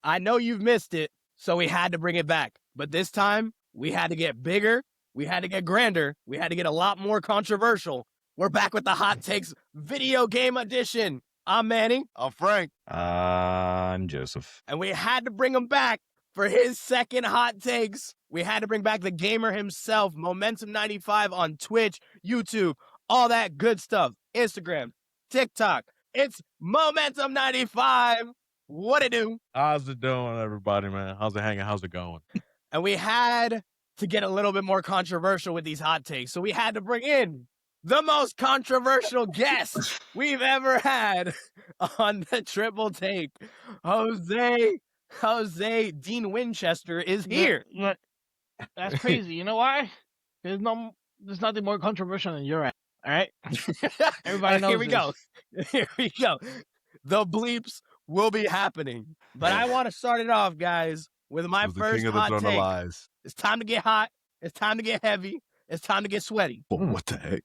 I know you've missed it, so we had to bring it back. But this time, we had to get bigger, we had to get grander, we had to get a lot more controversial. We're back with the Hot Takes Video Game Edition. I'm Manny. I'm Frank. I'm Joseph. And we had to bring him back for his second Hot Takes. We had to bring back the gamer himself, Momentum95 on Twitch, YouTube, all that good stuff. Instagram, TikTok. It's Momentum95. What it do? How's it doing, everybody, man? How's it hanging? How's it going? And we had to get a little bit more controversial with these hot takes. So we had to bring in the most controversial guest we've ever had on the Triple Take. Jose Dean Winchester is here. Look, that's crazy. You know why? There's nothing more controversial than your ass. All right? Everybody knows Here we go. Here we go. The bleeps will be happening. But I want to start it off, guys, with my first hot take. It's time to get hot. It's time to get heavy. It's time to get sweaty. Oh, what the heck?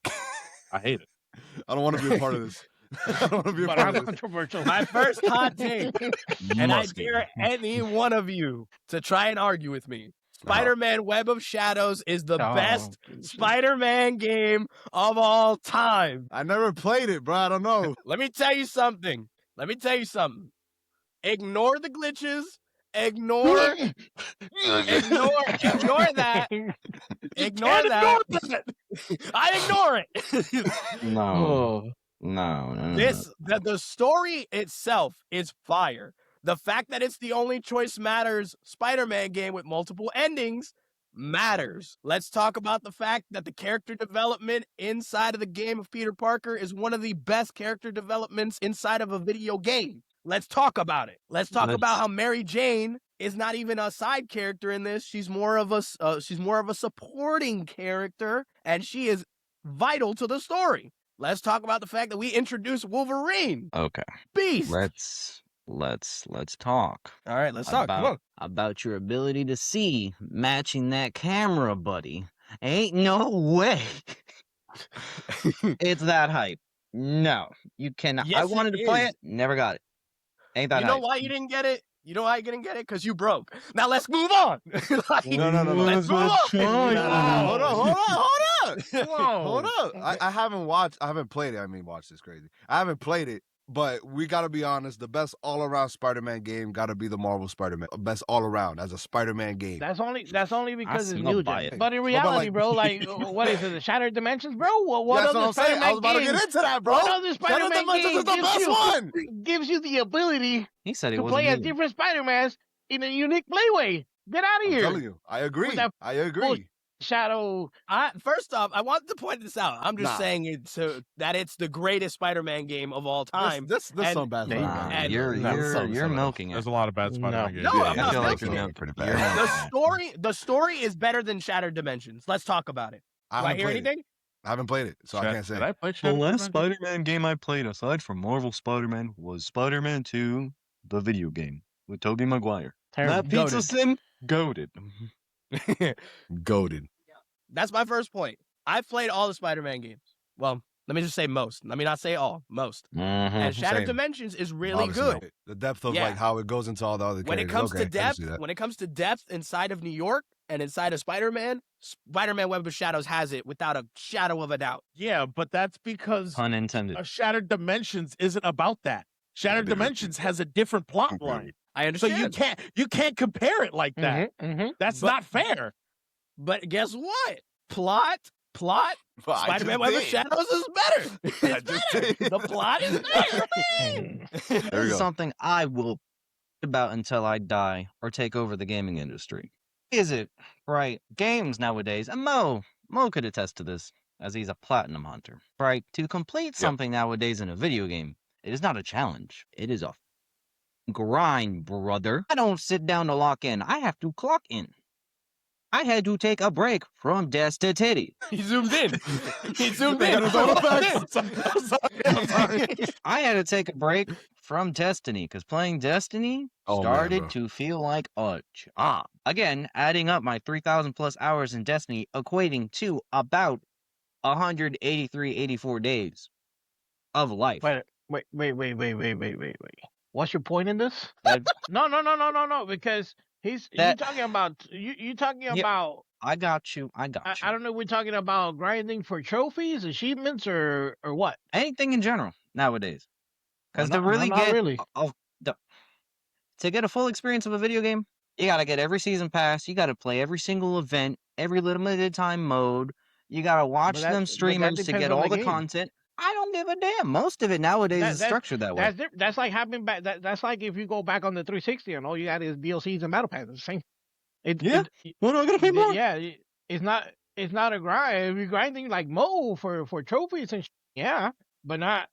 I hate it. I don't want to be a part of this. I don't want to be a part of this. Controversial. My first hot take, and I dare any one of you to try and argue with me. Spider-Man Web of Shadows is the best Spider-Man game of all time. I never played it, bro. I don't know. Let me tell you something. Ignore the glitches. Ignore that. Ignore that. I ignore it. No. The story itself is fire. The fact that it's the only choice matters Spider-Man game with multiple endings matters. Let's talk about the fact that the character development inside of the game of Peter Parker is one of the best character developments inside of a video game. Let's talk about it. Let's talk about how Mary Jane is not even a side character in this. She's more of a supporting character, and she is vital to the story. Let's talk about the fact that we introduced Wolverine. Okay. Beast. Let's talk. All right, let's talk. Come on. About your ability to see matching that camera, buddy. Ain't no way. It's that hype. No, you cannot. Yes, I wanted to play it, never got it. Ain't that You know hype. why you didn't get it? You know why you didn't get it? Because you broke. Now let's move on. No. Let's move on. Hold up. I haven't played it. I mean, watch this crazy. I haven't played it, but we got to be honest. The best all-around Spider-Man game got to be the Marvel Spider-Man. Best all-around as a Spider-Man game. That's only because it's still new. buy it. But in reality, bro, like, what is it? The Shattered Dimensions, bro? What That's what other I'm saying. I was about to get into that, bro. What other Shattered Spider-Man Dimensions game is the best one. gives you the ability He said he to wasn't play as new. different Spider-Mans in a unique playway? Get out of I'm here. telling you. I agree. Shadow. First off, I want to point this out. I'm just saying that it's the greatest Spider-Man game of all time. This some bad Spider-Man. You're milking it. There's a lot of bad Spider-Man games. No, I'm I not feel like milking you're it. pretty bad. The story is better than Shattered Dimensions. Let's talk about it. Do I hear anything? I haven't played it, so I can't say. Did I play The Shattered last Dimensions? Spider-Man game I played, aside from Marvel Spider-Man, was Spider-Man 2, the video game, with Tobey Maguire. That pizza sim? Goated. Goated. That's my first point. I've played all the Spider-Man games. Well, let me just say most. Let me not say all. Most. And Shattered Same. Dimensions is really Obviously, good. the depth of Yeah. like how it goes into all the other When it characters. comes to depth, inside of New York and inside of Spider-Man Web of Shadows has it without a shadow of a doubt. Yeah, but that's because Pun intended. a Shattered Dimensions isn't about that. Shattered Dimensions has a different plot line. I So understand. you can't compare it like that. That's But- not fair. But guess what? Plot. Spider-Man Web of Shadows is better. It's better. The plot is better. This is something I will about until I die or take over the gaming industry. Is it right? Games nowadays, and Mo could attest to this, as he's a platinum hunter. Right? To complete something nowadays in a video game, it is not a challenge. It is a grind, brother. I don't sit down to lock in. I have to clock in. I had to take a break from Des to Titty. He zoomed in. I had to take a break from Destiny because playing Destiny started to feel like a job. Again, adding up my 3,000 plus hours in Destiny, equating to about 183, 84 days of life. Wait. What's your point in this? That- No. Because you That- talking about you talking Yeah. about. I got you. I I don't know. We're talking about grinding for trophies, achievements, or what? Anything in general nowadays. Because Well, to really not get really. to get a full experience of a video game, you got to get every season pass. You got to play every single event, every limited time mode. You got to watch that- them but that streamers to depends get on all the the game. content. I don't give a damn. Most of it nowadays is That- structured that way. That's like having back. That's like if you go back on the 360 and all you got is DLCs and battle passes. Same. Yeah. What do I gotta pay more? Yeah. It's not a grind. If you're grinding like Mo for trophies and yeah, but not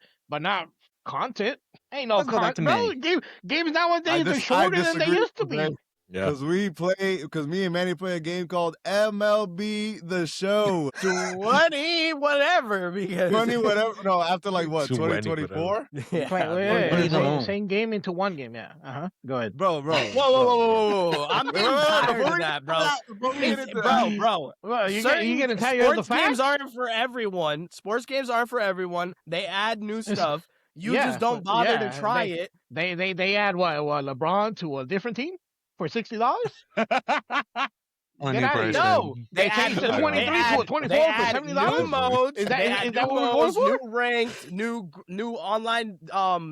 content. Ain't no Let's go back to content. No, games nowadays are shorter than they disagree used to with be. that. Yeah. Because me and Manny play a game called MLB The Show. 20 whatever because 20 whatever. No, after like what, 20 2024? Yeah. Wait, no. Same game into one game. Yeah. Go ahead. Bro. Whoa. I'm getting tired Before of we that, get bro. to that, before we get It's- into that, bro. Well, you Certain getting tired of the sports facts? games aren't for everyone. Sports games aren't for everyone. They add new stuff. You yeah, just don't but- bother yeah, to try it. They add what LeBron to a different team for $60. On Get your out of here. person. No, They changed the 23 to a 24 they for add $70? New modes. Is that- they is add that new what we're going modes, for? new ranked, new online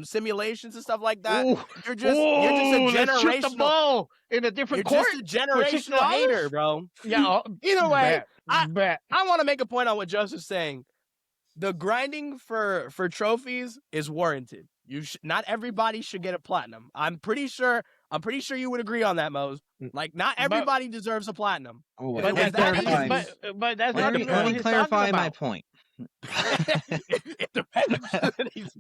simulations and stuff like that. Ooh. You're just a Let's shoot the generational. ball in a You're different court. just a generational $60? hater, bro. Yeah. Either way, bet. I want to make a point on what Joseph's saying. The grinding for trophies is warranted. Not everybody should get a platinum. I'm pretty sure you would agree on that, Mose. Like, not everybody deserves a platinum. Oh, But let me that's not clarify. easy. But that's Let not me, the let point me he's clarify talking my about. point. It depends.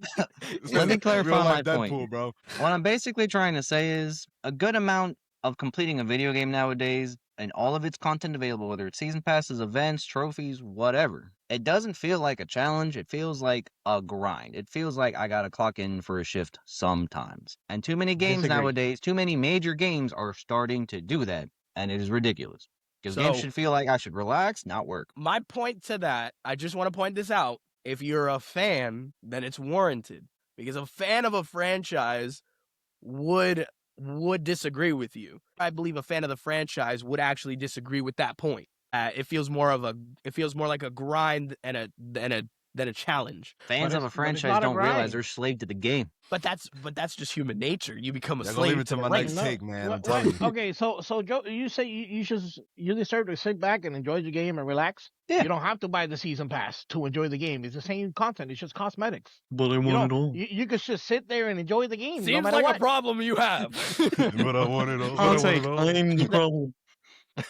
Let me clarify Real my life Deadpool, point. bro. What I'm basically trying to say is a good amount of completing a video game nowadays and all of its content available, whether it's season passes, events, trophies, whatever. It doesn't feel like a challenge. It feels like a grind. It feels like I gotta clock in for a shift sometimes. And too many games Disagree. nowadays, too many major games are starting to do that. And it is ridiculous. Because games So- should feel like I should relax, not work. My point to that, I just want to point this out. If you're a fan, then it's warranted. Because a fan of a franchise would disagree with you. I believe a fan of the franchise would actually disagree with that point. It feels more like a grind than a challenge. Fans of a it's franchise not a don't realize grind. they're slave to the game. But that's just human nature. You become a Yeah, go slave leave it to the my race. next take, man. I'm What- telling you. Okay, so Joe, you say you deserve to sit back and enjoy the game and relax. Yeah. You don't have to buy the season pass to enjoy the game. It's the same content. It's just cosmetics. But I You know, you could just sit there and enjoy the game. no Seems matter like what. a problem you have. But I want it all. I'll take claim the problem.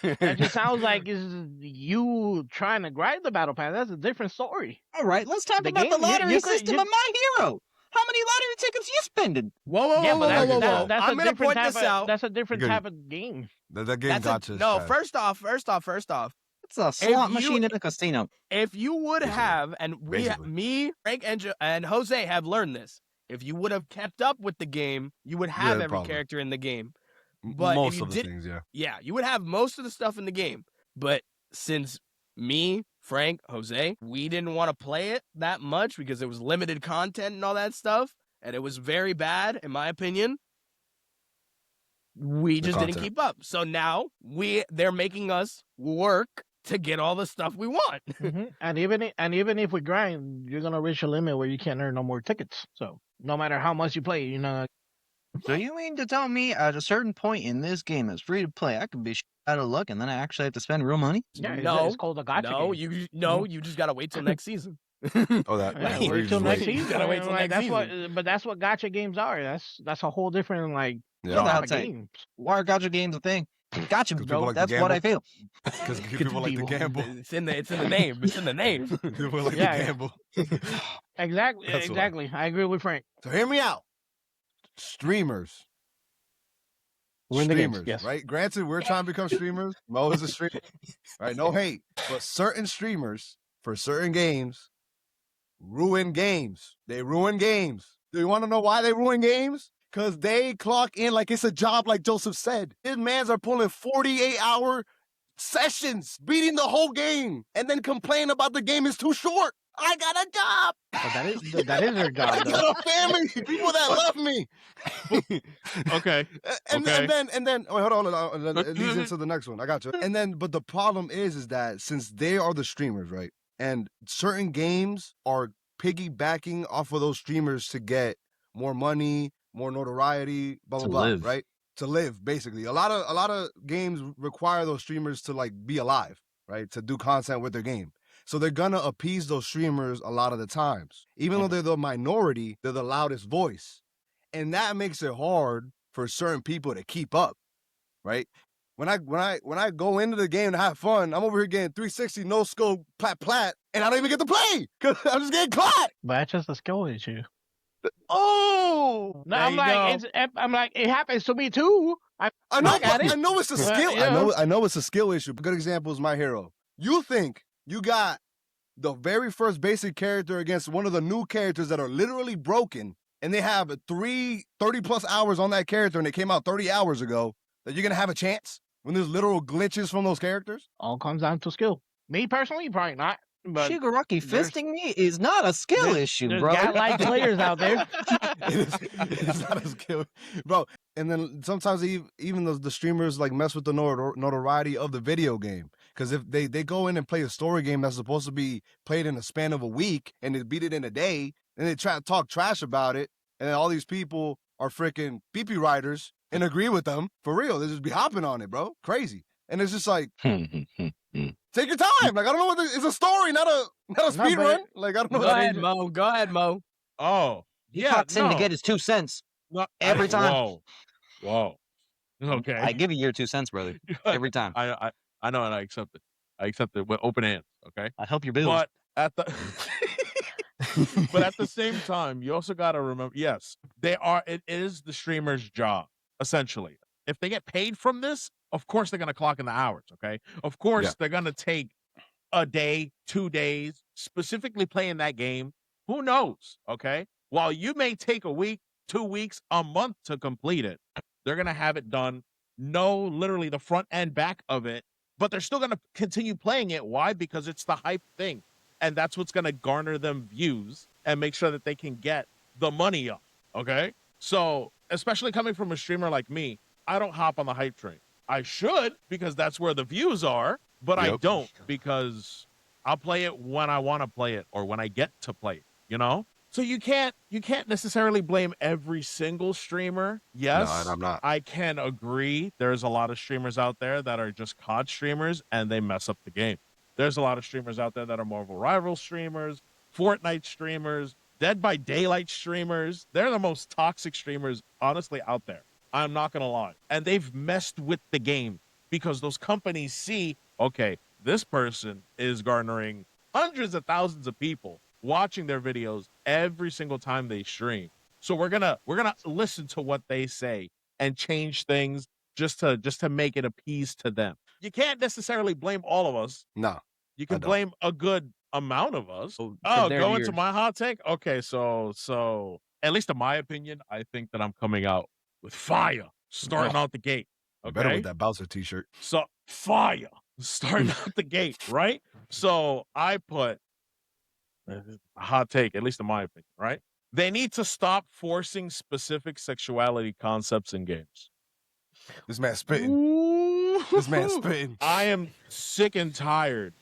That just sounds like is you trying to grind the battle pass. That's a different story. All right, let's talk The about game, the you- lottery you could- system you- of My Hero. How many lottery tickets you spending? Whoa, Yeah, but whoa. that's I'm a gonna different point type this of, out. That's a different Good. type of game. That game That's got you. no. Shaq. First off. It's a slot you- machine in a casino. If you would Basically. have, and Basically. me, Frank, and Jose have learned this. If you would have kept up with the game, you would have every probably. character in the game. But if Most you of the did- things, yeah. Yeah, you would have most of the stuff in the game. But since me, Frank, Jose, we didn't want to play it that much because there was limited content and all that stuff, and it was very bad, in my opinion. We just didn't content. keep up. So now they're making us work to get all the stuff we want. And even if we grind, you're gonna reach a limit where you can't earn no more tickets. So no matter how much you play, you're not. So you mean to tell me at a certain point in this game that's free to play, I could be out of luck and then I actually have to spend real money? Yeah, No, it's called a gotcha No, game. you just gotta wait till next season. Oh, that. Yeah, Wait wait till just next wait. season. Gotta wait till Like, next that's what gotcha games are. That's a whole different like Yeah. Well, type that's of it. games. Why are gotcha games a thing? Gotcha, 'Cause people bro. like to That's what I gamble. feel. Because people like to gamble. It's in the name. It's in the name. People like Yeah, to yeah. gamble. Exactly. That's why. Exactly. I agree with Frank. So hear me out. Streamers. We're in the games, Streamers, yes. right? Granted, we're trying to become streamers. Mo is a streamer, right? No hate, but certain streamers for certain games ruin games. They ruin games. Do you want to know why they ruin games? Because they clock in like it's a job, like Joseph said. His mans are pulling 48-hour sessions, beating the whole game, and then complain about the game is too short. I got a job. But that is their job, I though. got a family, people that love me. Okay. And Okay. then wait, hold on. And then Look, it leads look, into the next one. I got you. And then, but the problem is that since they are the streamers, right? And certain games are piggybacking off of those streamers to get more money, more notoriety, blah blah To blah, live. right? To live, basically. A lot of games require those streamers to like be alive, right? To do content with their game. So they're gonna appease those streamers a lot of the times. Even though they're the minority, they're the loudest voice. And that makes it hard for certain people to keep up, right? When I go into the game to have fun, I'm over here getting 360 no scope plat, and I don't even get to play because I'm just getting caught. But that's just a skill issue. Oh, No, There I'm you like, go. I'm like, it happens to me too. I know, Look at it. I know it's a skill. Yeah. I know it's a skill issue. A good example is My Hero. You think you got the very first basic character against one of the new characters that are literally broken, and they have 30 plus hours on that character, and it came out 30 hours ago, that you're gonna have a chance when there's literal glitches from those characters? All comes down to skill. Me personally, probably not. But Shigaraki there's- fisting me is not a skill issue, there's bro. godlike players out there. It's not a skill, bro. And then sometimes even the streamers like mess with the notoriety of the video game, because if they go in and play a story game that's supposed to be played in a span of a week and they beat it in a day, and they try to talk trash about it, and then all these people are freaking PP riders and agree with them for real. They just be hopping on it, bro. Crazy. And it's just like, take your time. Like, I don't know what it's a story, not a speed but- run. Like, I don't know. Go ahead, Mo. Go ahead, Mo. Oh, He yeah. pops in to no. get his 2 cents. No, every time. Whoa. Okay. I give you your 2 cents, brother. Every time. I know, and I accept it. I accept it with open hands. Okay. I help your bills. But at the but at the same time, you also got to remember, yes, it is the streamer's job, essentially. If they get paid from this, of course they're going to clock in the hours, okay? Of course Yeah. they're going to take a day, 2 days, specifically playing that game. Who knows, okay? While you may take a week, 2 weeks, a month to complete it, they're going to have it done, know literally the front and back of it, but they're still going to continue playing it. Why? Because it's the hype thing. And that's what's going to garner them views and make sure that they can get the money up. Okay. So, especially coming from a streamer like me, I don't hop on the hype train. I should, because that's where the views are, but I Yep. don't, because I'll play it when I want to play it or when I get to play it, you know? So you can't necessarily blame every single streamer. Yes, No, and I'm not. I can agree. There's a lot of streamers out there that are just COD streamers and they mess up the game. There's a lot of streamers out there that are Marvel Rival streamers, Fortnite streamers, Dead by Daylight streamers. They're the most toxic streamers, honestly, out there. I'm not going to lie. And they've messed with the game because those companies see, okay, this person is garnering hundreds of thousands of people watching their videos every single time they stream. So we're gonna listen to what they say and change things just to make it appease to them. You can't necessarily blame all of us. No. You I can don't. blame a good amount of us. Oh, Oh, their go ears. into my hot take? Okay, so at least in my opinion, I think that I'm coming out with fire, starting out the gate. Better Okay, with that Bowser t-shirt. so fire, starting out the gate, right? So I put a hot take, at least in my opinion, right? They need to stop forcing specific sexuality concepts in games. This man spitting. Ooh. This man spitting. I am sick and tired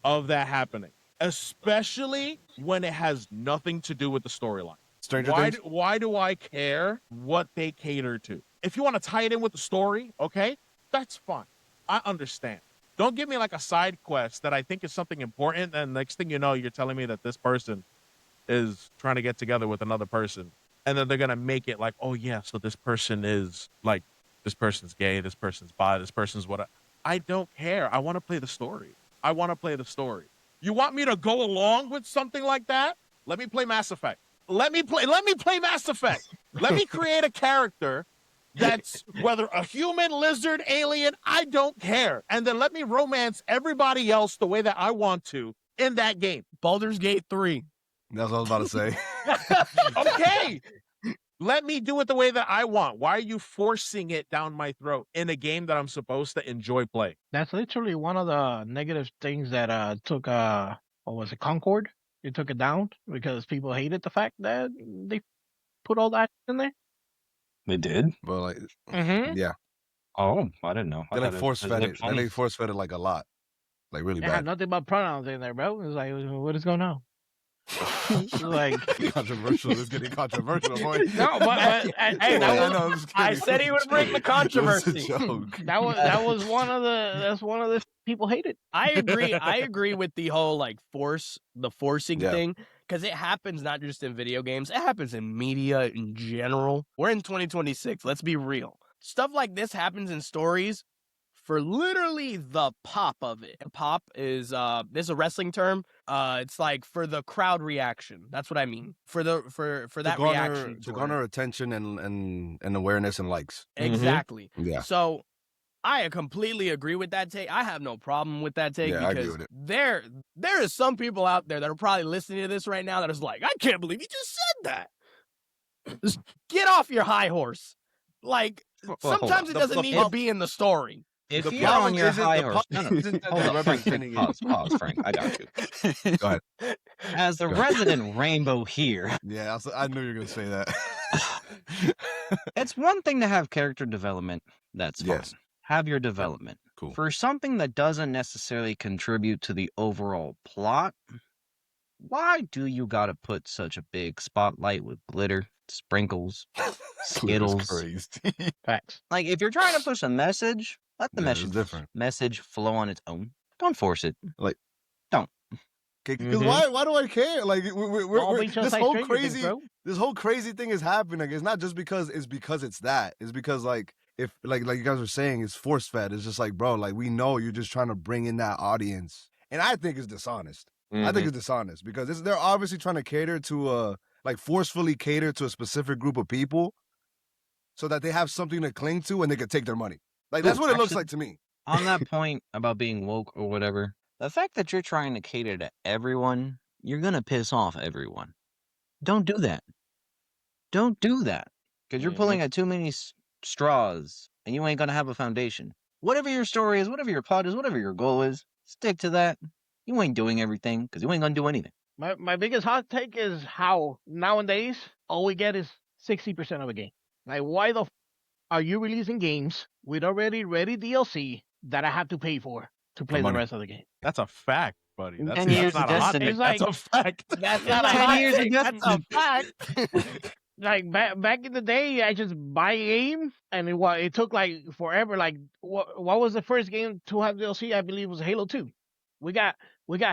of that happening, especially when it has nothing to do with the storyline. Stranger Why? Things. Why do I care what they cater to? If you want to tie it in with the story, okay, that's fine. I understand. Don't give me like a side quest that I think is something important, and next thing you know, you're telling me that this person is trying to get together with another person, and then they're gonna make it like, oh yeah, so this person is like, this person's gay, this person's bi, this person's what? I don't care. I want to play the story. I want to play the story. You want me to go along with something like that? Let me play Mass Effect. Let me play Mass Effect. Let me create a character that's whether a human, lizard, alien, I don't care. And then let me romance everybody else the way that I want to in that game. Baldur's Gate 3. That's what I was about to say. Okay. Let me do it the way that I want. Why are you forcing it down my throat in a game that I'm supposed to enjoy playing? That's literally one of the negative things that took what was it, Concord? You took it down because people hated the fact that they put all that in there. They did? But like, Mm-hmm. yeah, Oh, I didn't know. they like force fed it. And they force fed it like a lot, like really They had bad. nothing but pronouns in there, bro. It's like, what is going on? Like, Controversial. It's getting controversial, boy. no, but hey, I that know, was, I'm just I kidding. said he would bring the It was a controversy. joke. that was one of the people hated. I agree with the whole like forcing Yeah. thing, because it happens not just in video games, it happens in media in general. We're in 2026. Let's be real. Stuff like this happens in stories for literally the pop of it. And pop is this is a wrestling term. It's like for the crowd reaction. That's what I mean. For that reaction to toward garner it. attention and awareness and likes. Exactly. Yeah. So I completely agree with that take. I have no problem with that take, Yeah, I agree because with it. there is some people out there that are probably listening to this right now that is like, I can't believe you just said that. Just get off your high horse. Like, Well, hold sometimes on. it doesn't need to be in the story. If The you're problem on your isn't- high the horse, problem isn't that hold the on, Frank, representing Frank, it. pause, Frank, I got you. Go ahead. As the Go ahead. resident rainbow here, Yeah, I knew you were gonna say that. it's one thing to have character development. That's fine. Yes. Have your development. Cool. For something that doesn't necessarily contribute to the overall plot, why do you gotta put such a big spotlight with glitter, sprinkles, Skittles? Crazy. Facts. Like, if you're trying to push a message, let the Yeah, it's message different. message flow on its own. Don't force it. Because Mhm. why do I care? Like All we're be just this like whole Stranger Things, crazy bro. this whole crazy thing is happening. Like, it's not just because it's that. It's because like if like you guys were saying, it's force fed. It's just like, bro, like we know you're just trying to bring in that audience, and I think it's dishonest. I think it's dishonest because they're obviously trying to cater to forcefully cater to a specific group of people, so that they have something to cling to and they can take their money. Like that's what it looks Actually- like to me. On that point about being woke or whatever, the fact that you're trying to cater to everyone, you're gonna piss off everyone. Don't do that. Don't do that. Because you're pulling at too many straws and you ain't gonna have a foundation. Whatever your story is, whatever your plot is, whatever your goal is, stick to that. You ain't doing everything because you ain't gonna do anything. My biggest hot take is how nowadays all we get is 60% of a game. Like, why the are you releasing games with already ready DLC that I have to pay for to play the money. rest of the game? That's a fact, buddy. In That's, 10 that's years not of a hot Destiny. take. It's That's like- a fact. That's It's not a like hot 10 years of take. That's a Destiny. fact. Like back in the day, I just buy a game, and it took like forever. Like what was the first game to have DLC? I believe was Halo 2. We got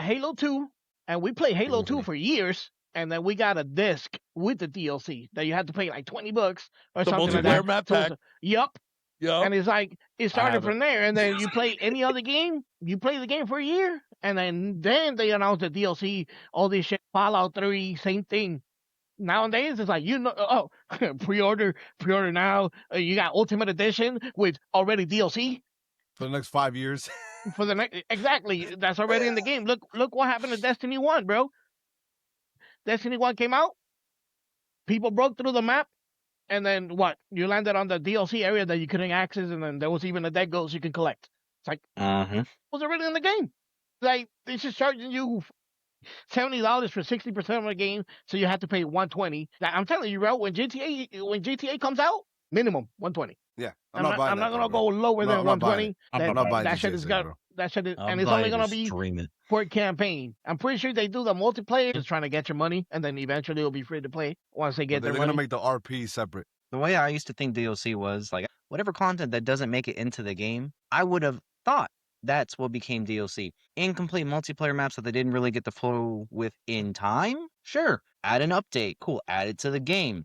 Halo 2, and we played Halo 2 for years, and then we got a disc with the DLC that you had to pay like $20 or The something like multiplayer that. map So pack. yup. Yo. And it's like it started have it. from there, and then you play any other game. You play the game for a year, and then they announced the DLC, all this shit. Fallout 3, same thing. Nowadays, it's like pre-order now. You got Ultimate Edition with already DLC For the next 5 years. for the next. Exactly, that's already in the game. Look what happened to Destiny 1, bro. Destiny 1 came out. People broke through the map. And then what? You landed on the DLC area that you couldn't access, and then there was even a dead ghost you can collect. It's like, it was already in the game. Like, they just charging you $70 for 60% of the game, so you have to pay $120. Like, I'm telling you, bro, when GTA comes out, minimum $120. Yeah, I'm not buying that, gonna bro. go lower No, than I'm not buying 120. I'm not buying That GTA shit is 6, got bro. that shit is, I'll and it's buy only it gonna or be stream it. for campaign. I'm pretty sure they do the multiplayer just trying to get your money, and then eventually it'll be free to play once they get They're their gonna money. make the RP separate. The way I used to think DLC was, like, whatever content that doesn't make it into the game, I would have thought that's what became DLC. Incomplete multiplayer maps that they didn't really get the flow with in time? Sure. Add an update. Cool. Add it to the game.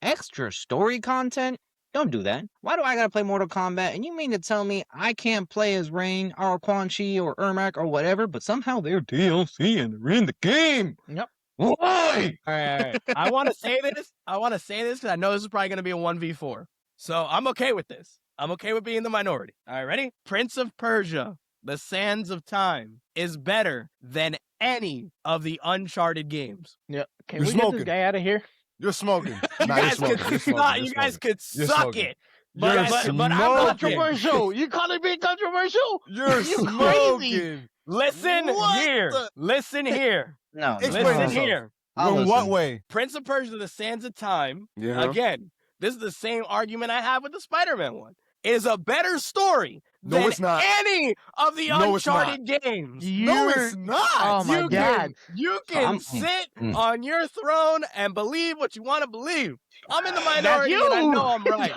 Extra story content? Don't do that. Why do I gotta play Mortal Kombat? And you mean to tell me I can't play as Rain or Quan Chi or Ermac or whatever, but somehow they're DLC and they're in the game? Yep. Why? All right. I want to say this. Because I know this is probably going to be a 1v4. So I'm okay with this. I'm okay with being the minority. All right, ready? Prince of Persia, The Sands of Time is better than any of the Uncharted games. Yeah. Can You're we get smoking. this guy out of here? You're smoking. You Nah, you're guys smoking. could You're smoking. suck. You're You guys smoking. could You're suck smoking. it. You're But I'm not smoking. Controversial. You calling me controversial? You're You smoking. Listen What here. the- Listen here. No, Explain Listen yourself. here. I'll In what listen. way? Prince of Persia: The Sands of Time. Yeah. Again, this is the same argument I have with the Spider-Man one. It is a better story No, than it's not. any of the No, it's not. Uncharted games. No, it's not. Oh my You God. you So can I'm- sit mm. on your throne and believe what you want to believe. I'm in the That's minority and I you. know I'm right.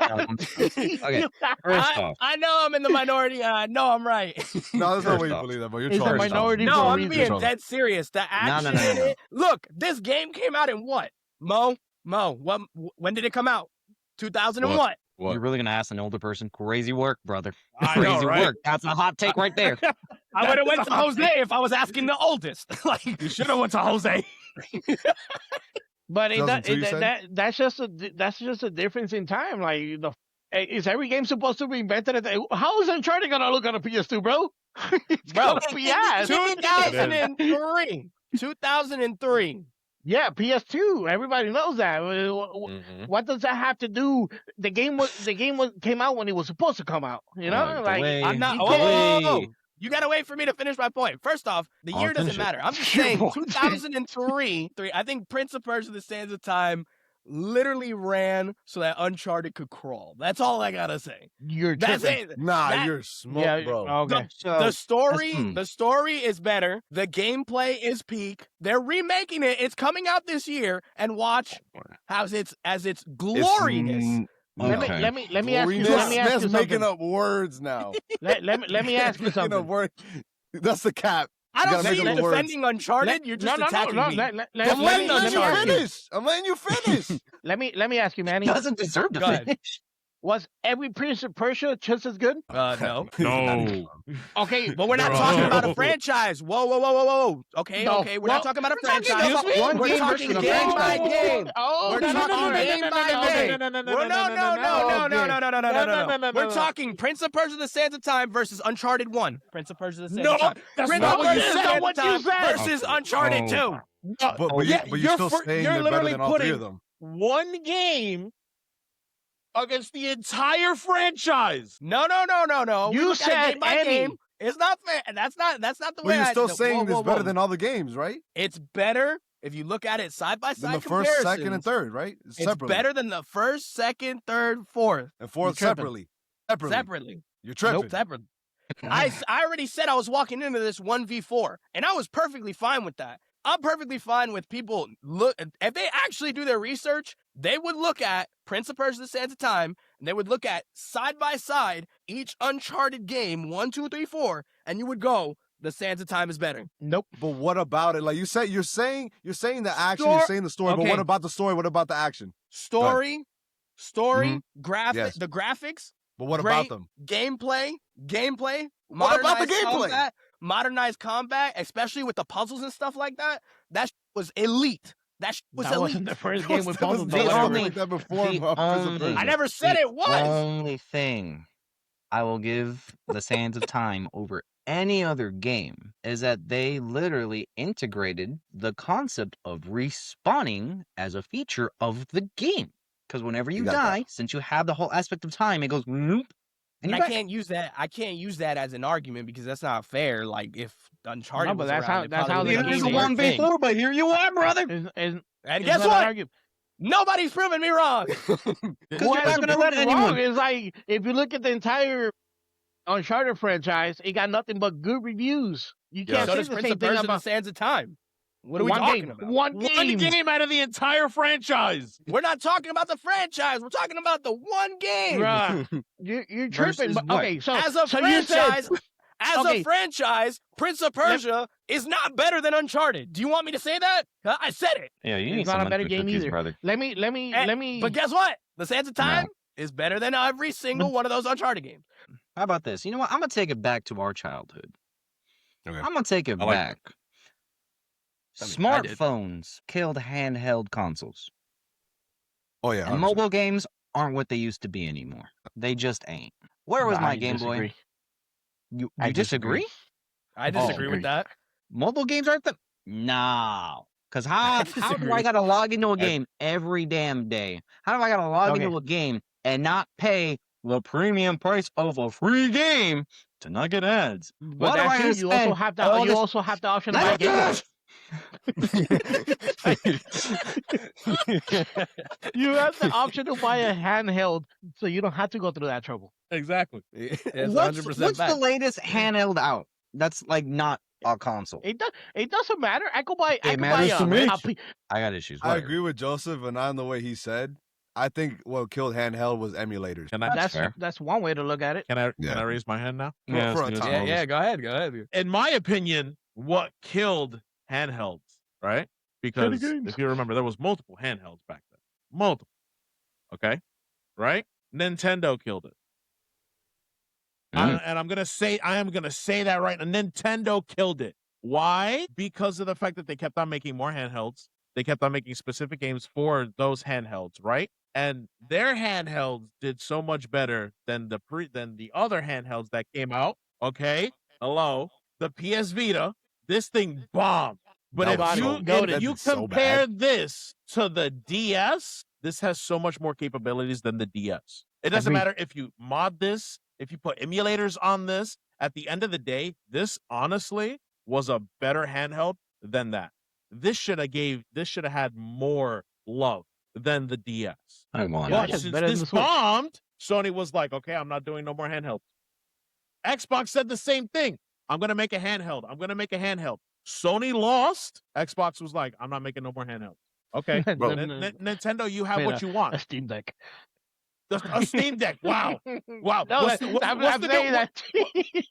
Okay, first off, I know I'm in the minority and I know I'm right. No, that's not First what you off, believe that, but you're It's a trolling. minority No, for a I'm reason. being Trolling. dead serious. The no, action no, in no. it. Look, this game came out in what? Mo, when did it come out? 2000 and what? You're really gonna ask an older person? Crazy work, brother. I know, Crazy right? work. That's a hot take right there. I would have went That's to a hot Jose if I was asking the oldest. Like, You should have went to Jose. But 2002, you said? that's just a difference in time. Like is every game supposed to be invented at the, how is Uncharted gonna look on a PS2, bro? It's Bro, gonna be ass. 2003. 2003. Yeah, PS2. Everybody knows that. What does that have to do? The game came out when it was supposed to come out. You know, Right, like delay. I'm not. you Oh, can't- whoa, whoa, whoa. You gotta wait for me to finish my point. First off, the I'll year doesn't finish it. matter. I'm just Your saying, point. 2003. I think Prince of Persia: The Sands of Time literally ran so that Uncharted could crawl. That's all I gotta say. You're That's tripping. it. Nah, That- you're smoked, Yeah, bro. okay. The story, that's- the story is better. The gameplay is peak. They're remaking it. It's coming out this year, and watch how it's gloriness. Okay. Let me ask you. That's Let me ask you making something. up words now. Let me ask you Making up something. words. That's the cap. I don't gotta see make you up words. defending Uncharted. You're just attacking me. Let I'm me letting you ask you. finish. I'm letting you finish. Let me ask you, Manny. Doesn't deserve to Go ahead. finish. Was every Prince of Persia just as good? No. No. Okay, But we're not Bro. talking about a franchise. Whoa. Okay, No. okay. We're not talking about a we're talking franchise. about one We're game talking versus a game by franchise. game. Oh, We're talking game by game. No. We're talking Prince of Persia: The Sands of Time versus Uncharted 1. Prince of Persia: The Sands No, of Time. that's Prince not of what you Persia: said. The Sands What of you Time said. versus Uncharted 2. But Yeah, you're you're still saying you're they're better literally than all three putting of them. one game against the entire franchise. No. We You look at it said game by any. game. It's not fair. That's not the But way you're I still whoa, saying whoa, it's better whoa. than all the games, right? It's better if you look at it side by Than side. the first, second, and third, right? It's Separately. better than the first, second, third, fourth. And fourth You're tripping. separately. Separately. You're tripping. Nope, separate. I already said I was walking into this 1v4, and I was perfectly fine with that. I'm perfectly fine with people look if they actually do their research, they would look at Prince of Persia: The Sands of Time, and they would look at side by side each Uncharted game, 1, 2, 3, 4, and you would go, The Sands of Time is better. Nope. But what about it? Like you're saying the action, Stor- you're saying the story, but Okay. what about the story? What about the action? Story, Mhm. graphic, Yes. the graphics, But what Great. about them? gameplay, What about the modernized gameplay? combat, modernized combat, especially with the puzzles and stuff like that. That was elite. That was That elite. wasn't the first game with puzzles. the though. only- like that before. the about Prince of only- Persia. I never said The it was. only thing I will give the Sands of Time over any other game is that they literally integrated the concept of respawning as a feature of the game. Because whenever you got die, since you have the whole aspect of time, it goes whoop, and And I you're back. can't use that. I can't use that as an argument because that's not fair. Like if Uncharted No, but was that's around, how- it that's probably how would the have It been is the a game same works. thing. 1v4, but here you are, brother. And And it's guess not an what? argument. Nobody's proving me wrong. Because Who you're not hasn't gonna let proven anyone. wrong? It's like if you look at the entire Uncharted franchise, it got nothing but good reviews. You Yeah. can't so say does the Prince same of thing Persia: The about Sands of Time. What are we one talking game. about? One One game. game out of the entire franchise. We're not talking about the franchise. We're talking about the one game. Bruh, you're tripping. Versus But, what? okay, so As a so you said franchise, Okay. a franchise, Prince of Persia is not better than Uncharted. Do you want me to say that? I said it. Yeah, you It's need not a some better Munchkin game cookies, either. brother. let me Eh, But guess what? The Sands of No. Time is better than every single one of those Uncharted games. How about this? You know what? I'm gonna take it back to our childhood. Okay. I'm gonna take it I like back. I mean, I did. Smartphones killed handheld consoles. Oh yeah. And 100%. mobile games aren't what they used to be anymore. They just ain't. Where was my I Game Boy? disagree. You I disagree? I disagree Oh, with that. Mobile games aren't the no. Cause how do disagree. I gotta log into a game every damn day? How do I gotta log Okay. into a game and not pay the premium price of a free game to not get ads? But Why do I that's you. You also spend have all the this- also have the option to Let buy me Game Boy. finish. You have the option to buy a handheld, so you don't have to go through that trouble. Exactly. It's what's 100% what's the fact. latest handheld out? That's like not a console. It doesn't matter. I could buy. I It could matters buy to me. a P- I got issues. I Whatever. agree with Joseph, and not in the way he said. I think what killed handheld was emulators. Can I That's fair. That's one way to look at it. can I Yeah. raise my hand now? Yeah, for a let's do it. time. Yeah, go ahead. In my opinion, what killed handhelds, right? Because games. if you remember, there was multiple handhelds back then. Multiple. Okay? Right? Nintendo killed it. Mm. And I am gonna say that right now. Nintendo killed it. Why? Because of the fact that they kept on making more handhelds. They kept on making specific games for those handhelds, right? And their handhelds did so much better than the other handhelds that came out. Okay, hello, the PS Vita. This thing bombed. But That if was you so- if that'd you be so compare bad. this to the DS, this has so much more capabilities than the DS. It doesn't Agreed. matter if you mod this, if you put emulators on this. At the end of the day, this honestly was a better handheld than that. This should have had more love than the DS. I want Yeah, But it's it. since better than this the Switch. bombed, Sony was like, okay, I'm not doing no more handhelds. Xbox said the same thing. I'm going to make a handheld. Sony lost. Xbox was like, I'm not making no more handhelds. Okay. Bro. Nintendo, you have Made what you a want. Steam Deck. A Steam Deck. Wow. Wow. No, What's the- I'm what's the saying new- that.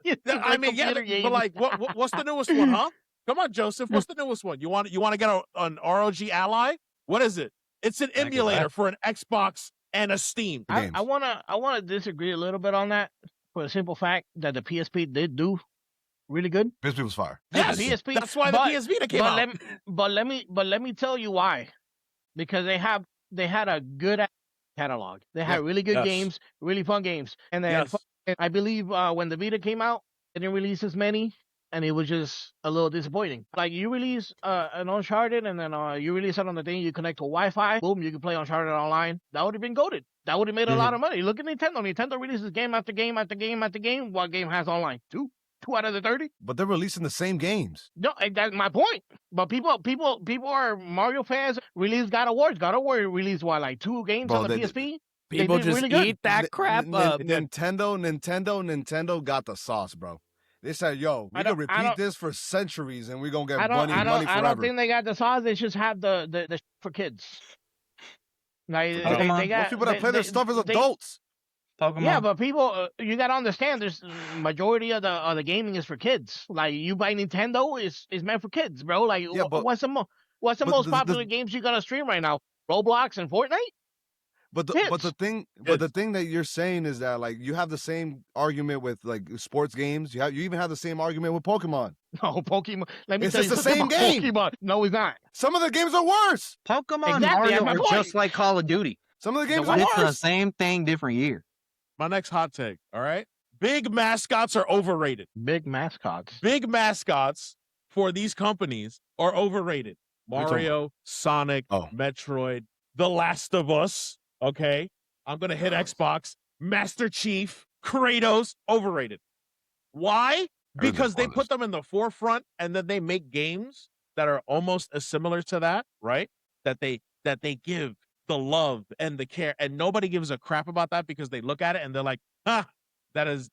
It's a I mean, yeah, computer game. but like, what's the newest one, huh? Come on, Joseph. What's the newest one? You want to get an ROG Ally? What is it? It's an Heck of emulator that. for an Xbox and a Steam. Games. I wanna disagree a little bit on that for the simple fact that the PSP did do really good. PSP was fire. Yes, PSP, that's why but- the PS Vita came But out. let me tell you why. Because they had a good catalog. They had really good Yes. games, really fun games. And then Yes. I believe when the Vita came out, they didn't release as many, and it was just a little disappointing. Like you release an Uncharted, and then you release it on the thing, you connect to Wi-Fi, boom, you can play Uncharted online. That would have been goated. That would have made a lot of money. Look at Nintendo. Nintendo releases game after game after game after game. What game has online? Two out of the 30. But they're releasing the same games. No, that's my point. But people are Mario fans. Release God of War. God of War released what, like 2 games Bro, on the they- PSP. People did just really good. eat that crap up. Nintendo got the sauce, bro. They said, "Yo, we I can don't- I repeat don't- this for centuries, and we're gonna get I money don't forever." think they got the sauce. They just have the for kids. Like Pokemon. they got Most people that play their stuff as they- adults. Pokemon. Yeah, but people, you gotta understand. There's majority of the gaming is for kids. Like you buy Nintendo is meant for kids, bro. Like Yeah, but- what's the but most the- popular games you gonna stream right now? Roblox and Fortnite. But the thing that you're saying is that like you have the same argument with like sports games. You even have the same argument with Pokemon. No, Pokemon. Let me It's tell you just the something same about game. Pokemon. No, it's not. Some of the games are worse. Pokemon Exactly, that's Mario my are point. just like Call of Duty. Some of the games are It's the worse. same thing, different year. My next hot take. All right. Big mascots are overrated. Big mascots. Big mascots for these companies are overrated. What are you talking Mario, Sonic, Oh. Metroid, The Last of Us. Okay. I'm going to hit Xbox. Master Chief, Kratos, overrated. Why? they're Because they fun put as- them in the forefront and then they make games that are almost as similar to that, right? That they give the love and the care, and nobody gives a crap about that because they look at it and they're like, that's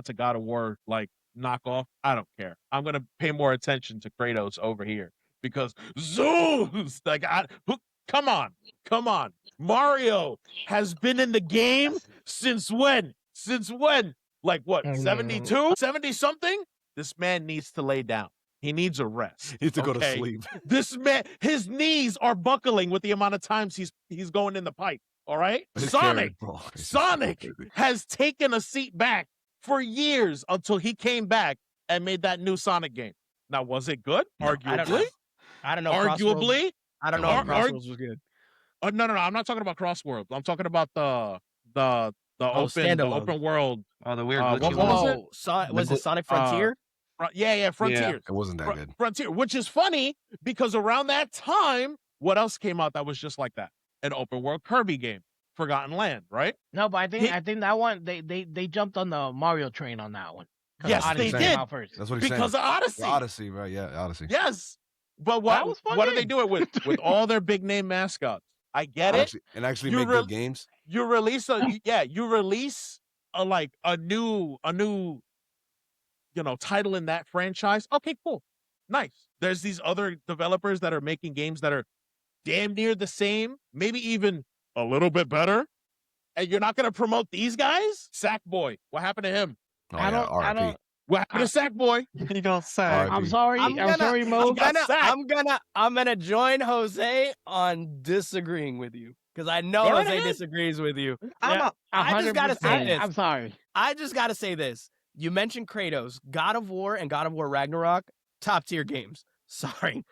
a God of War like knockoff. I don't care. I'm gonna pay more attention to Kratos over here because Zeus, like, come on. Mario has been in the game since when? Like what? 72, 70 something? This man needs to lay down. He needs a rest. He needs to go to okay? sleep. This man, his knees are buckling with the amount of times he's going in the pipe. All right, It's Sonic scary, bro. It's Sonic crazy. has taken a seat back for years until he came back and made that new Sonic game. Now, was it good? No. Arguably, I don't know. arguably. I don't know if Crossworlds was good. No. I'm not talking about Crossworld. I'm talking about the standalone. open world. Oh, the weird what glitchy was one. it? Was it Sonic Frontier? Yeah, Frontiers. It wasn't that good. Frontier, which is funny because around that time, what else came out that was just like that? An open world Kirby game, Forgotten Land, right? No, but He- I think that one they jumped on the Mario train on that one. 'Cause Yes, Odyssey they came did. out first. That's what he's Because saying. of Odyssey. Odyssey, right? Yeah, Odyssey. Yes. But That was fun what do they game. do it with all their big name mascots? I get it. Actually You make good games. You release you release a new title in that franchise. Okay, cool. Nice. There's these other developers that are making games that are damn near the same, maybe even a little bit better. And you're not going to promote these guys? Sackboy. What happened to him? Oh, I yeah, don't. I RIP. don't. What happened to Sackboy? You don't say. RIP. I'm sorry. I'm sorry, Mo. I'm gonna join Jose on disagreeing with you because I know Go right Jose ahead. disagrees with you. Yeah, I just gotta say 100%. this. I'm sorry. I just gotta say this. You mentioned Kratos, God of War, and God of War Ragnarok, top tier games. Sorry.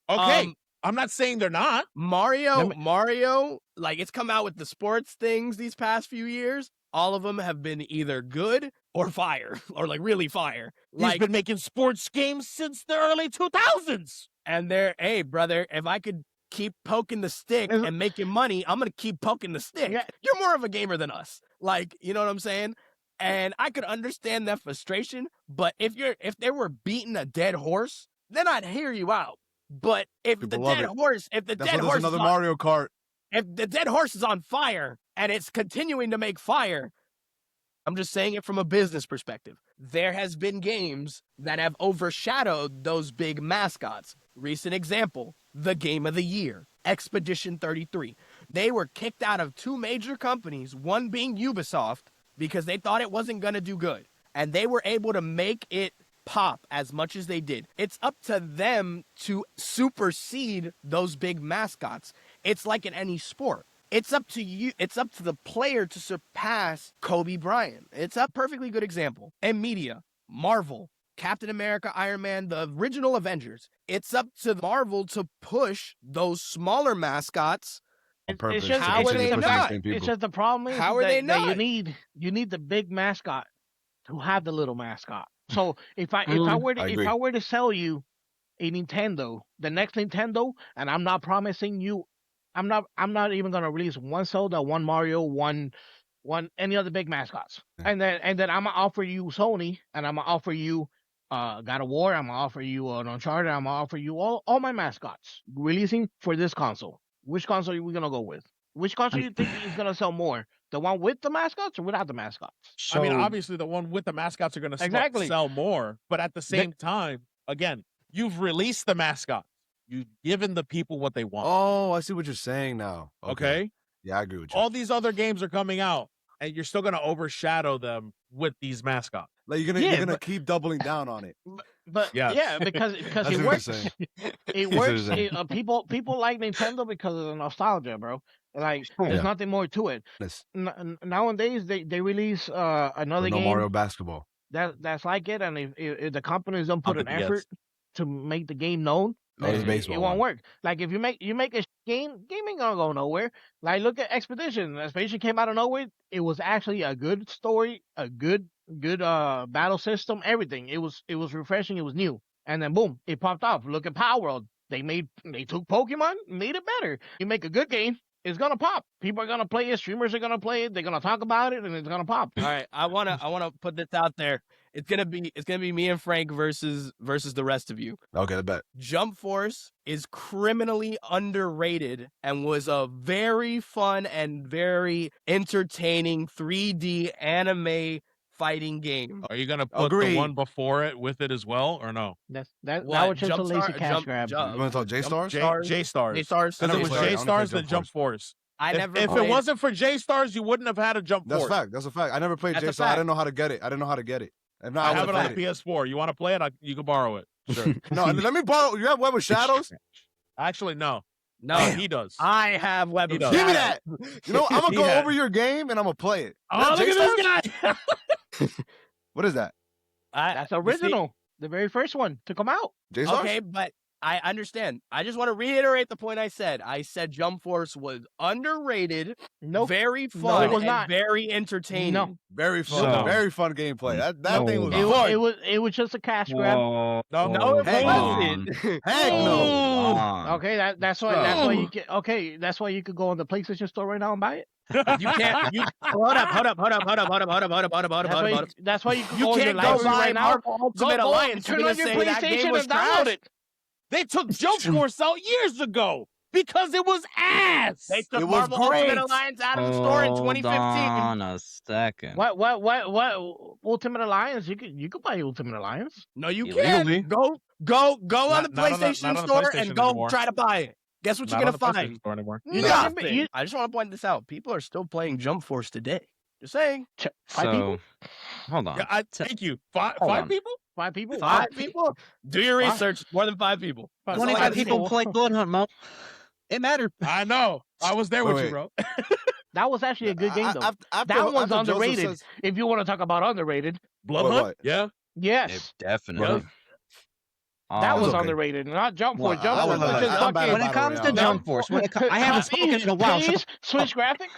Okay. I'm not saying they're not. Mario, like it's come out with the sports things these past few years. All of them have been either good or fire, or like really fire. He's been making sports games since the early 2000s. And hey, brother, if I could keep poking the stick and making money, I'm gonna keep poking the stick. Yeah. You're more of a gamer than us. Like, you know what I'm saying? And I could understand that frustration, but if they were beating a dead horse, then I'd hear you out. But if People the love dead it. horse, if the That's dead why horse there's is another on, Mario Kart. if the dead horse is on fire and it's continuing to make fire, I'm just saying it from a business perspective. There has been games that have overshadowed those big mascots. Recent example, the Game of the Year, Expedition 33. They were kicked out of two major companies, one being Ubisoft, because they thought it wasn't going to do good. And they were able to make it pop as much as they did. It's up to them to supersede those big mascots. It's like in any sport. It's up to you. It's up to the player to surpass Kobe Bryant. It's a perfectly good example. And media, Marvel, Captain America, Iron Man, the original Avengers. It's up to Marvel to push those smaller mascots. On purpose. It's just, How it's are just they the not? fact- Same people. It's just the problem is How are they that not? you need the big mascot to have the little mascot. So if I were I to agree. sell you a Nintendo, the next Nintendo, and I'm not promising you, I'm not even gonna release one Zelda, one Mario, one any other big mascots, Yeah. and then I'm gonna offer you Sony, and I'm gonna offer you God of War, I'm gonna offer you an Uncharted, I'm gonna offer you all my mascots releasing for this console. Which console are we gonna go with? Which console you think is gonna sell more? The one with the mascots or without the mascots? I mean, obviously, the one with the mascots are going to Exactly. sell more. But at the same time, again, you've released the mascots. You've given the people what they want. Oh, I see what you're saying now. Okay? Yeah, I agree with you. All these other games are coming out, and you're still going to overshadow them with these mascots. Like you're Yeah, gonna but- keep doubling down on it. But Yes. yeah, because That's it what you're works. saying. It what you're works. saying. People like Nintendo because of the nostalgia, bro. Like there's Yeah. nothing more to it. This- Nowadays they release another no game Mario basketball. that's like it, and if the companies don't put an Yes. effort to make the game known, Oh, it's then baseball it won't one. work. Like if you make a game ain't gonna go nowhere. Like look at Expedition. Expedition came out of nowhere. It was actually a good story, a good battle system, everything. It was refreshing. It was new, and then boom, it popped off. Look at Power World. They took Pokemon, made it better. You make a good game, it's gonna pop. People are gonna play it. Streamers are gonna play it. They're gonna talk about it, and it's gonna pop. All right, I wanna put this out there. It's gonna be me and Frank versus the rest of you. Okay, I bet. Jump Force is criminally underrated and was a very fun and very entertaining 3D anime fighting game. Are you going to put the Agreed. one before it with it as well, or no? That What, was just a Jump lazy Star- cash Jump- grab. Jump- You want to talk J Stars? Stars? J-Stars. J-Stars? Because I it never was played it. I only J-Stars, played then Jump Jump Force. I If never it played. wasn't for J-Stars, you wouldn't have had a Jump That's a Force. fact. That's a fact. I never played That's a J Star. I fact. didn't know how to get it. I didn't know how to get it. If not, I I have would it have on played it. PS4. You want to play it? You can borrow it. Sure. No, let me borrow. You have Web of Shadows? Actually, no. No, He does. I have Web He of does. Give me Shadows. that. You know, I'm gonna go Yeah. over your game and I'm gonna play it. Oh, Is look that at this guy. What is that? That's You see- original. The very first one to come out. J Stars? Okay, but I understand. I just want to reiterate the point I said. I said Jump Force was underrated, Nope. very fun, it was and not. very entertaining. No. Very fun. So- Very fun gameplay. That thing was No. fun. It was just a cash grab. Whoa, No, it Heck wasn't. Heck no. Come on. Okay, that's why you can. Okay, that's why you could go on the PlayStation Store right now and buy it. You can't. Hold up. That's why you can You go on your can't go library buy right now. Marvel Ultimate Go Alliance. turn You're on gonna your say that game PlayStation was and download trash? it. They took Jump Force out years ago because it was ass. They took It was Marvel Ultimate great. Alliance out of the store in Hold 2015. on a second. What? Ultimate Alliance? You could buy Ultimate Alliance. No, you Illegally. can't. Go on the Not on the- PlayStation not on the store PlayStation and go anymore. try to buy it. Guess what Not you're on gonna the PlayStation find? store anymore. You Nothing. can- you- I just want to point this out. People are still playing Jump Force today. Just saying. Five people. So, hold on. Yeah, thank you. Five Hold on. people? 5 people. 5 people? Do your Five. research. More than 5 people. That's all I 25 gotta say. people play Blood Hunt, Mo. It mattered. I know. I was there with Wait. you, bro. That was actually a good game though. After That one's Joseph underrated. says- If you want to talk about underrated, Blood What, Hunt? what? Yeah. yes, Definitely. that Um, was okay. underrated. Not Jump Well, Force. Jump I Force was was bad. just I'm bad fucking. when it Battle comes to Royale. Jump Force, I haven't spoken in a while. Please, switch graphics.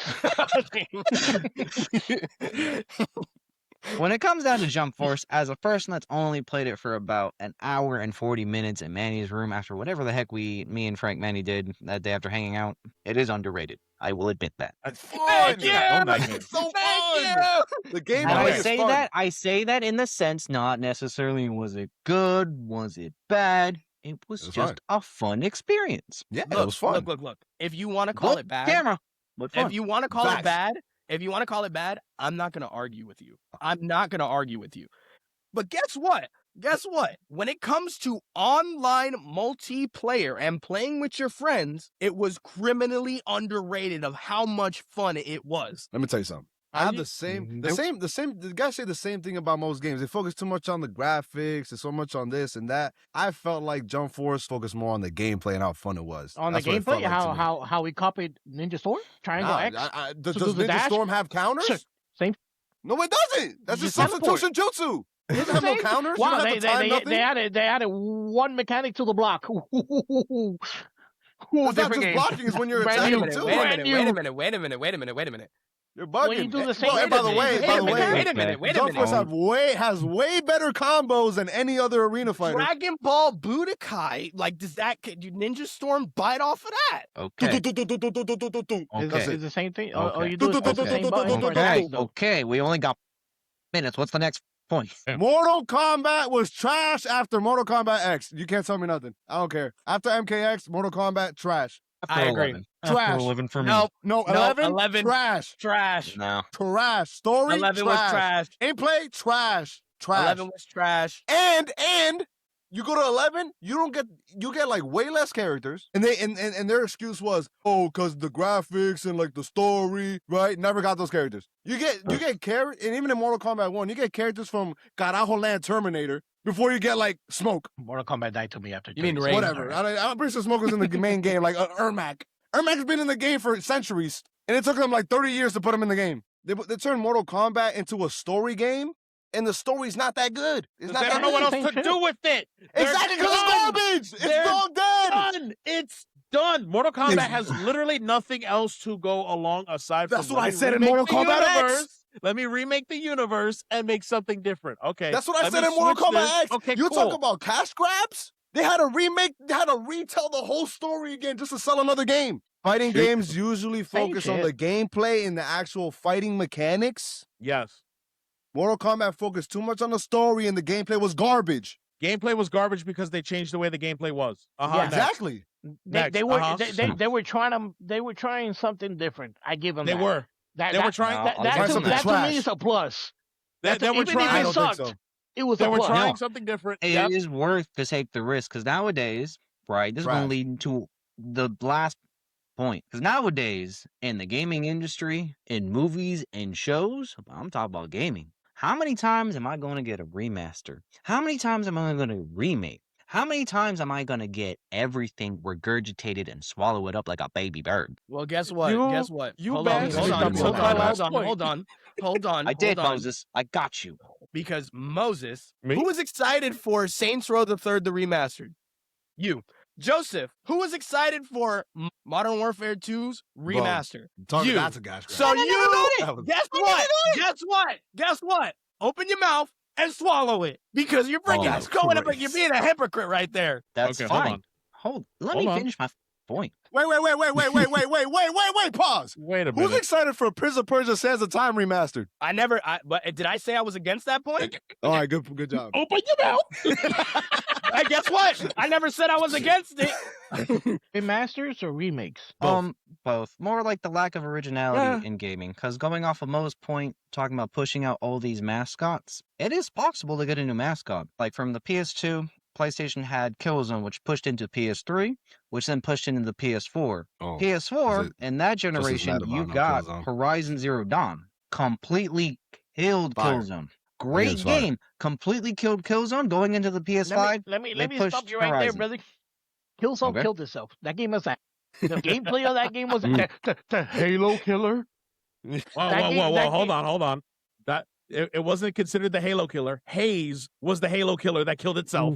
When it comes down to Jump Force, as a person that's only played it for about an hour and 40 minutes in Manny's room after whatever the heck me and Frank Manny did that day after hanging out, it is underrated. I will admit that. It's fun. Thank you. It's so fun. The game And play I is say fun. that in the sense not necessarily was it good, was it bad. It was It was just a fun experience. Yeah, Look, it was fun. Look. If you want to call Look, it bad, camera. But fun. if you want to call Facts. it bad, I'm not going to argue with you. I'm not going to argue with you. But guess what? When it comes to online multiplayer and playing with your friends, it was criminally underrated of how much fun it was. Let me tell you something. I have the same. The guys say the same thing about most games. They focus too much on the graphics and so much on this and that. I felt like Jump Force focused more on the gameplay and how fun it was. On the That's what it gameplay, felt like to me. how we copied Ninja Storm, Triangle Nah, X. does to do the Ninja dash? Storm have counters? Sure. Same. No, it doesn't. That's just Just teleport. substitution jutsu. It It's doesn't have no the same. counters. You Wow, don't have to time nothing. they added one mechanic to the block. It's not Different just game. blocking, it's when you're Brand attacking new. too. Wait a Brand minute. new. Wait a minute. You're bugging. When you do the same Well, and by the way, Wait a minute. Jump Force has way better combos than any other arena fighter. Dragon Ball Budokai, like, did Ninja Storm bite off of that? Okay. It's Okay. the same thing. Okay. Oh, you do it. Press the same button for Okay. attacks, though. Okay. We only got minutes. What's the next point? Mortal Kombat was trash after Mortal Kombat X. You can't tell me nothing. I don't care. After MKX, Mortal Kombat trash. I agree. 11. Trash. After 11 for me. Nope. No, No, 11? 11. Trash. Trash. No. Trash. Story 11 trash. was trash. Gameplay trash. Trash. 11 was trash. And you go to 11, you get like way less characters. And their excuse was, oh, cuz the graphics and like the story, right? Never got those characters. You get characters, and even in Mortal Kombat 1, you get characters from Carajo Land Terminator before you get like Smoke. Mortal Kombat died to me after. You mean 30 Rain? seconds. Whatever. I'm pretty sure Smoke was in the main game, like Ermac. Ermac's been in the game for centuries, and it took them like 30 years to put him in the game. They turned Mortal Kombat into a story game, and the story's not that good. It's not They that don't know what good. else to do with it. Exactly, because it's garbage. It's They're all dead. done. It's done. Mortal Kombat has literally nothing else to go along aside from. That's what let I me said in remake Mortal the Kombat X. universe. Let me remake the universe and make something different. Okay. That's what I let said me in Mortal switch Kombat this. X. Okay, You cool. talk about cash grabs? They had to remake, they had to retell the whole story again just to sell another game. Fighting Shit. games usually focus on shit. the gameplay and the actual fighting mechanics. Yes. Mortal Kombat focused too much on the story and the gameplay was garbage. Gameplay was garbage because they changed the way the gameplay was. Yeah. Next. Exactly. Next, They were uh-huh. they were trying something different. I give them They that. were. That, They that, were trying. No, I'll give them that to trash. me is a plus. They That's were even if trying. I it don't think sucked, so. it was They a were plus. trying something different. It Yep. is worth to take the risk because nowadays, right, this is going Trash. to lead to the last point. Because nowadays, in the gaming industry, in movies and shows, I'm talking about gaming. How many times am I going to get a remaster? How many times am I going to remake? How many times am I going to get everything regurgitated and swallow it up like a baby bird? Well, guess what? You- Guess what? you Hold on, bastard. hold on, That's hold my on, last hold on, point. hold on. I did, hold on. Moses. I got you. Because Moses, Me? who was excited for Saints Row the Third, the remastered? You. Joseph, who was excited for Modern Warfare 2's remaster? Talking You. that's a cash grab. So you, That was- guess what? Guess what? Guess what? Open your mouth and swallow it because you're freaking Oh, going up. Christ. You're being a hypocrite right there. That's Okay, fine. hold on. Let Hold me on. finish my point. Wait, pause. Wait a Who's minute. excited for Prince of Persia Sands of Time remastered? But did I say I was against that point? All right, good job. Open your mouth. Hey, guess what? I never said I was against it. Remasters or remakes? Both. More like the lack of originality in gaming. Because going off of Mo's point, talking about pushing out all these mascots, it is possible to get a new mascot. Like from the PS2, PlayStation had Killzone, which pushed into PS3, which then pushed into the PS4. Oh, PS4, in that generation, Madabon, you not got Killzone. Horizon Zero Dawn. Completely killed Fire. Killzone. Great it's fire. game. Completely killed Killzone. Going into the PS5, Let me they stop pushed you right there, Horizon. brother. Killzone Okay. killed itself. That game was that. The gameplay of that game was the Halo killer. Whoa. Hold on. That it wasn't considered the Halo killer. Haze was the Halo killer that killed itself.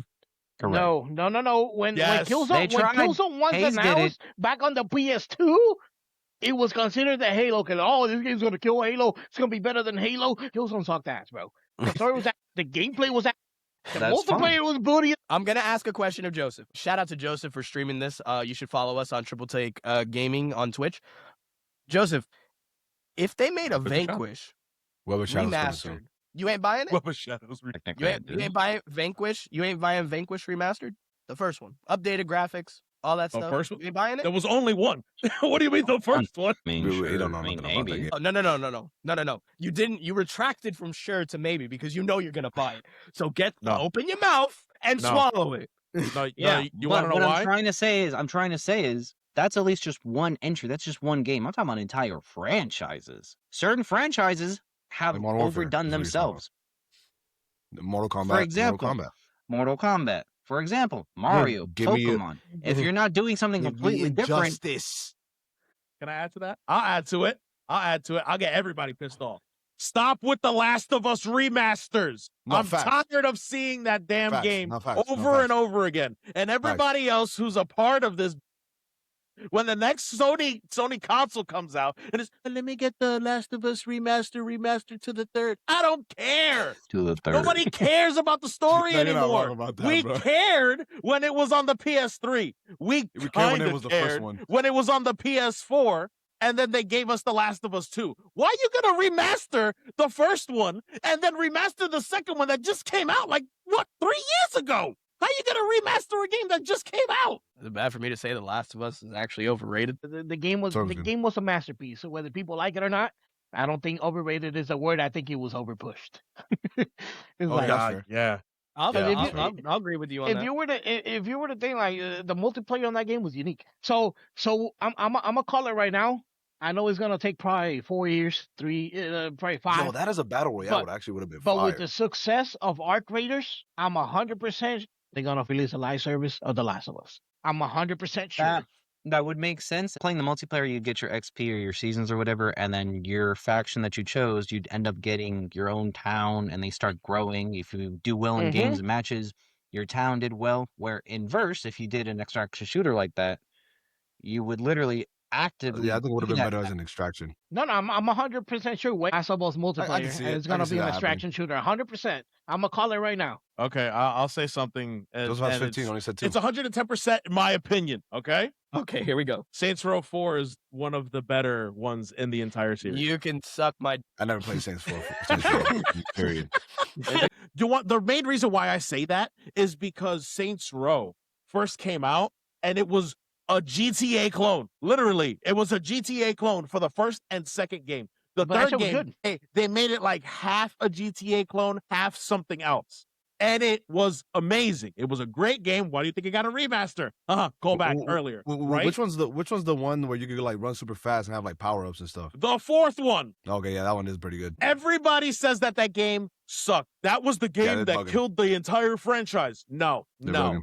Correct. No. When Yes. They Killzone was Hayes did announced back on the PS2, it was considered the Halo killer. Oh, this game's gonna kill Halo. It's gonna be better than Halo. Killzone sucked ass, bro. The story was that. The gameplay was that. The That's multiplayer fine. was booty. I'm gonna ask a question of Joseph. Shout out to Joseph for streaming this. You should follow us on Triple Take Gaming on Twitch. Joseph, if they made a Good job. Vanquish Weber Shadows coming soon. remastered, you ain't buying it? What was Shadows? Technically, You ain't buying Vanquish? You ain't buying Vanquish remastered? The first one, updated graphics, all that The stuff. first one? You ain't buying it? There was only one. What do you mean the first one? I mean, We sure. don't know I mean, nothing about that maybe. game. Oh, no. You didn't. You retracted from sure to maybe because you know you're gonna buy it. So No. open your mouth and No. swallow it. No, Yeah, you but want to know what why? I'm trying to say is that's at least just one entry. That's just one game. I'm talking about entire franchises. Certain franchises have Like Modern Warfare, overdone is what you're talking themselves. Mortal Kombat. example, Mortal Kombat. Mortal Kombat, for example, Mario, give me a- Pokemon. If you're not doing something completely different, Justice. Can I add to that? I'll add to it. I'll get everybody pissed off. Stop with the Last of Us remasters. No, I'm facts. tired of seeing that damn Facts. game No, facts. No, over facts. and over again. And everybody else who's a part of this, when the next Sony console comes out and it's, let me get the Last of Us remaster to the third. I don't care. to the third. Nobody cares about the story No, you're not anymore. wrong about that, We bro. cared when it was on the PS3. We We cared when kind it of was the first cared one. when it was on the PS4, and then they gave us The Last of Us 2. Why are you gonna remaster the first one and then remaster the second one that just came out like 3 years ago? How you gonna remaster a game that just came out? Is it bad for me to say The Last of Us is actually overrated? The game was Sounds the good. game was a masterpiece. So whether people like it or not, I don't think overrated is a word. I think it was overpushed. It's like, God. yeah. I'll Yeah. I'll agree with you on if that. you were to think like the multiplayer on that game was unique. So I'm gonna call it right now. I know it's gonna take probably 4 years, probably 5. Yo, that is a battle royale. But- It actually would have been But fire. with the success of Arc Raiders, I'm 100% they're gonna release a live service of The Last of Us. I'm 100% sure. That would make sense. Playing the multiplayer, you'd get your XP or your seasons or whatever, and then your faction that you chose, you'd end up getting your own town, and they start growing. If you do well in games and matches, your town did well. Where inverse, if you did an extraction shooter like that, you would literally actively. Yeah, I think it would have be been that better as town. an extraction. No, I'm 100% sure. Last of Us multiplayer, see and it. it's I gonna can see be an that happening. extraction shooter. 100%. I'm gonna call it right now. Okay, I'll say something. Those last and 15 only said 2. It's 110% in my opinion. Okay, Okay, here we go. Saints Row 4 is one of the better ones in the entire series. You can suck my. I never played Saints 4. Saints 4 period. You want the main reason why I say that is because Saints Row first came out and it was a GTA clone. Literally, it was a GTA clone for the first and second game. The But that third shit was game, good. they made it like half a GTA clone, half something else. And it was amazing. It was a great game. Why do you think it got a remaster? Call back earlier, right? Which one's the one where you could like run super fast and have like power ups and stuff? The fourth one. Okay, yeah, that one is pretty good. Everybody says that game sucked. That was the game they're that bugging. killed the entire franchise. No. They're bugging.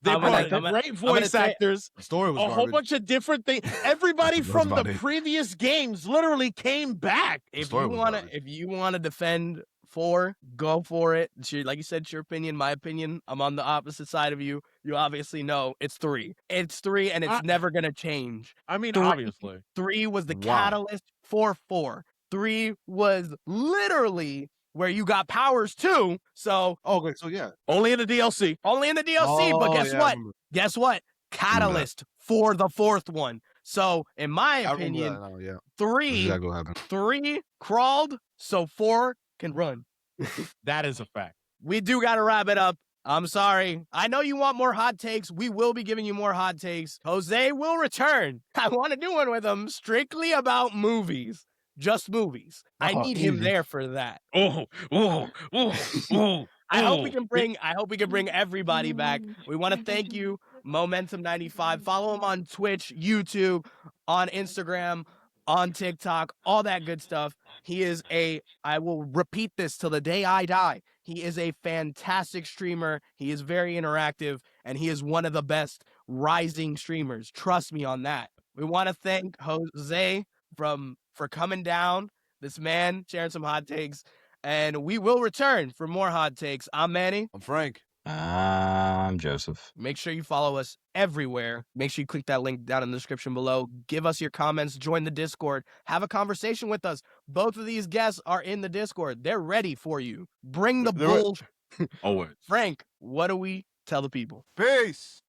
They I'm brought gonna- in great I'm gonna voice say- actors, The story was a whole garbage. bunch of different things. Everybody That's from the about it. previous games literally came back. If story you was wanna, garbage. if you wanna defend 4, go for it. Like you said, it's your opinion, my opinion. I'm on the opposite side of you. You obviously know it's 3. It's 3, and it's I- never gonna change. I mean, 3 obviously. 3 was the Wow. catalyst for 4. 3 was literally where you got powers too. So Oh, okay, so yeah. Only in the DLC. only in the DLC. But Oh, guess yeah, I what? remember. Guess what? Catalyst for the fourth one. So, in my I remember opinion, that now, yeah. That's 3 exactly what happened. 3 crawled, so 4 can run. That is a fact. We do got to wrap it up. I'm sorry. I know you want more hot takes. We will be giving you more hot takes. Jose will return. I want to do one with him strictly about movies. Just movies. I Oh, need him easy. there for that. Oh. I hope we can bring everybody back. We want to thank you, Momentum 95. Follow him on Twitch, YouTube, on Instagram, on TikTok, all that good stuff. He is I will repeat this till the day I die. He is a fantastic streamer. He is very interactive, and he is one of the best rising streamers. Trust me on that. We want to thank Jose for coming down. This man sharing some hot takes. And we will return for more hot takes. I'm Manny. I'm Frank. I'm Joseph. Make sure you follow us everywhere. Make sure you click that link down in the description below. Give us your comments. Join the Discord. Have a conversation with us. Both of these guests are in the Discord. They're ready for you. Bring the They're- bull. Always. Frank, what do we tell the people? Peace.